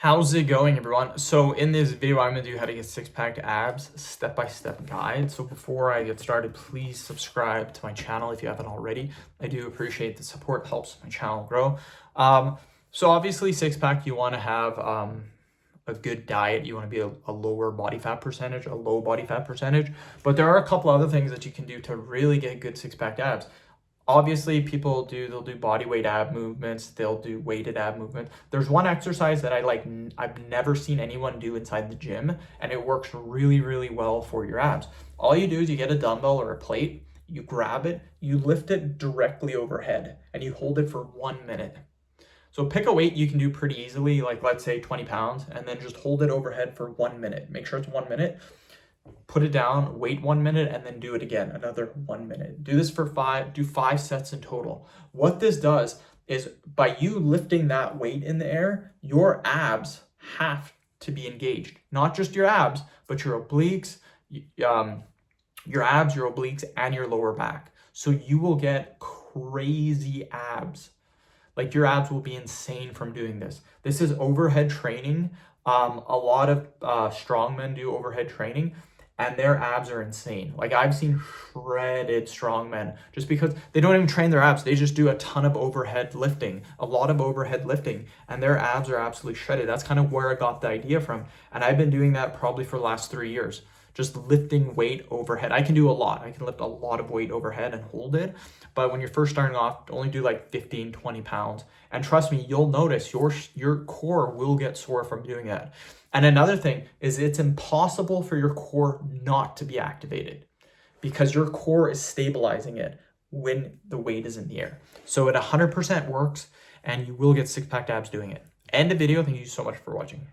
How's it going, everyone? So in this video, I'm gonna do how to get six-pack abs, step-by-step guide. So before I get started, please subscribe to my channel if you haven't already. I do appreciate the support, helps my channel grow. So obviously six-pack, you wanna have a good diet. You wanna be a lower body fat percentage, a low body fat percentage. But there are a couple other things that you can do to really get good six-pack abs. Obviously, they'll do body weight ab movements, they'll do weighted ab movements. There's one exercise that I've never seen anyone do inside the gym, and it works really, really well for your abs. All you do is you get a dumbbell or a plate, you grab it, you lift it directly overhead, and you hold it for 1 minute. So pick a weight you can do pretty easily, like let's say 20 pounds, and then just hold it overhead for 1 minute. Make sure it's 1 minute. Put it down, wait 1 minute, and then do it again, another 1 minute. Do this for do 5 sets in total. What this does is by you lifting that weight in the air, your abs have to be engaged. Not just your abs, but your obliques, your abs, your obliques, and your lower back. So you will get crazy abs. Like your abs will be insane from doing this. This is overhead training. A lot of strongmen do overhead training, and their abs are insane. Like I've seen shredded strongmen just because they don't even train their abs. They just do a ton of overhead lifting, a lot of overhead lifting, and their abs are absolutely shredded. That's kind of where I got the idea from. And I've been doing that probably for the last 3 years, just lifting weight overhead. I can do a lot. I can lift a lot of weight overhead and hold it. But when you're first starting off, only do like 15, 20 pounds. And trust me, you'll notice your core will get sore from doing that. And another thing is it's impossible for your core not to be activated because your core is stabilizing it when the weight is in the air. So it 100% works, and you will get six-pack abs doing it. End the video. Thank you so much for watching.